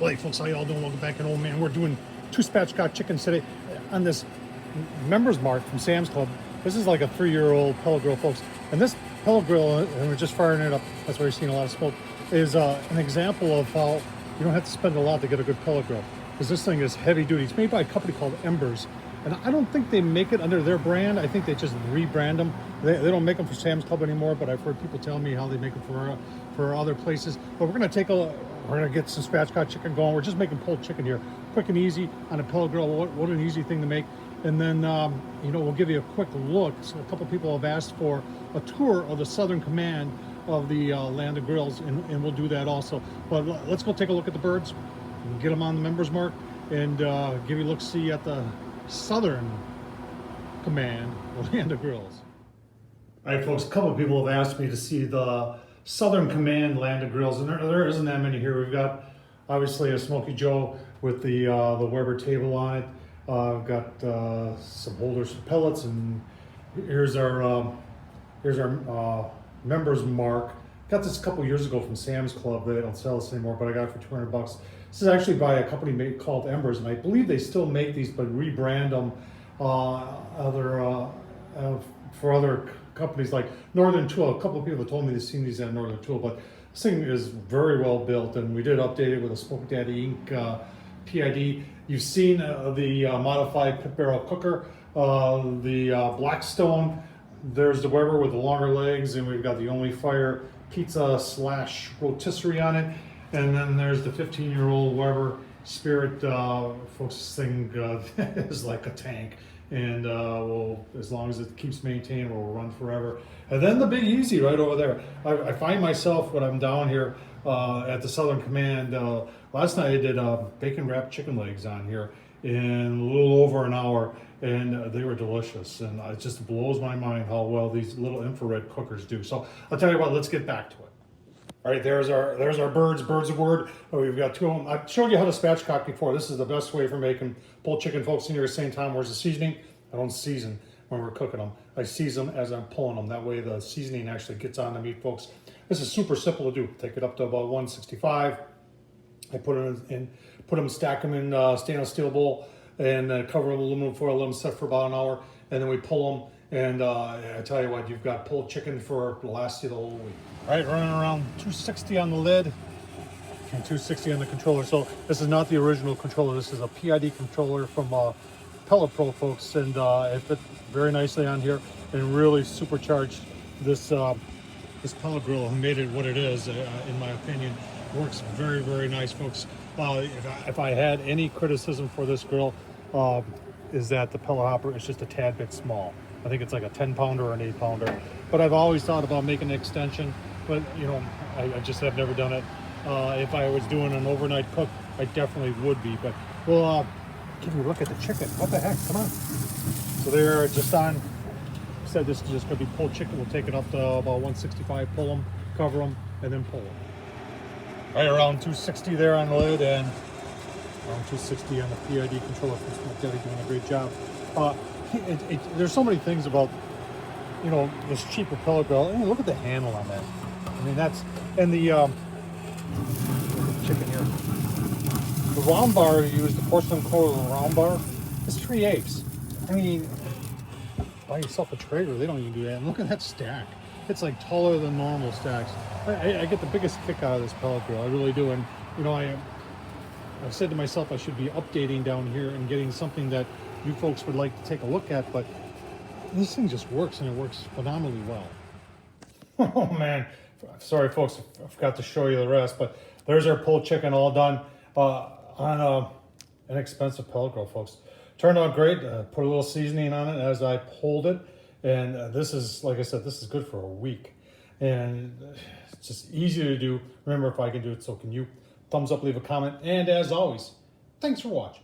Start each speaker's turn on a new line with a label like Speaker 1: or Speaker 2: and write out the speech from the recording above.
Speaker 1: Well, hey folks, how y'all doing? Welcome back. And oh man, we're doing 2 spatchcocked chickens today on this members mark from Sam's Club. This is like a 3-year-old pellet grill, folks. And this pellet grill, and we're just firing it up, that's why you're seeing a lot of smoke, is an example of how you don't have to spend a lot to get a good pellet grill. Because this thing is heavy duty. It's made by a company called Embers. And I don't think they make it under their brand. I think they just rebrand them. They don't make them for Sam's Club anymore, but I've heard people tell me how they make them for other places. But we're gonna get some spatchcocked chicken going. We're just making pulled chicken here, quick and easy on a pellet grill. What an easy thing to make. And then we'll give you a quick look. So a couple people have asked for a tour of the Southern Command of the Land of Grills, and we'll do that also. But let's go take a look at the birds, and get them on the members mark, and give you a look-see at the Southern Command, the Land of Grills. All right, folks, a couple of people have asked me to see the Southern Command Land of Grills, and there isn't that many here. We've got, obviously, a Smoky Joe with the Weber table on it. We've got some holders for pellets, and here's our members mark. Got this a couple years ago from Sam's Club. They don't sell this anymore, but I got it for 200 bucks. This is actually by a company called Embers, and I believe they still make these, but rebrand them for other companies like Northern Tool. A couple of people have told me they've seen these at Northern Tool, but this thing is very well built, and we did update it with a Smoke Daddy Inc. PID. You've seen the modified pit barrel cooker, the Blackstone. There's the Weber with the longer legs, and we've got the Only Fire pizza / rotisserie on it. And then there's the 15-year-old Weber Spirit. Folks, this thing is like a tank, and as long as it keeps maintained, will run forever. And then the Big Easy right over there. I find myself when I'm down here at the Southern Command. Last night I did bacon wrapped chicken legs on here in a little over an hour, and they were delicious. And it just blows my mind how well these little infrared cookers do. So I'll tell you what, let's get back to it. All right, there's our birds of word. We've got 2 of them. I showed you how to spatchcock before. This is the best way for making pulled chicken, folks. And you're saying, Tom, where's the seasoning? I don't season when we're cooking them. I season them as I'm pulling them. That way the seasoning actually gets on the meat, folks. This is super simple to do. Take it up to about 165. I put them, stack them in stainless steel bowl, and cover them with aluminum foil, let them set for about an hour, and then we pull them. And I tell you what, you've got pulled chicken to last you the whole week. All right, running around 260 on the lid and 260 on the controller. So this is not the original controller. This is a PID controller from Pellet Pro, folks, and it fit very nicely on here and really supercharged this pellet grill and made it what it is, in my opinion. Works very, very nice, folks. If I had any criticism for this grill, is that the pellet hopper is just a tad bit small. I think it's like a 10-pounder or an 8-pounder. But I've always thought about making an extension, but I just have never done it. If I was doing an overnight cook, I definitely would be. But we'll give you a look at the chicken. What the heck? Come on. So they're just on. Said this is just going to be pulled chicken. We'll take it up to about 165, pull them, cover them, and then pull them. Right around 260 there on the lid, and around 260 on the PID controller. Smoke Daddy doing a great job. There's so many things about this cheaper pellet grill. And look at the handle on that. I mean, that's, and the chicken here. The round bar you use, the porcelain core round bar, is 3/8. I mean, buy yourself a Traeger, they don't even do that. And look at that stack. It's like taller than normal stacks. I get the biggest kick out of this pellet grill. I really do. And I said to myself I should be updating down here and getting something that you folks would like to take a look at, but this thing just works, and it works phenomenally well. Oh man, sorry folks, I forgot to show you the rest, but there's our pulled chicken all done on an inexpensive pellet grill, folks. Turned out great. Put a little seasoning on it as I pulled it, and this is, like I said, this is good for a week, and it's just easy to do. Remember, if I can do it, so can you. Thumbs up, leave a comment, and as always, thanks for watching.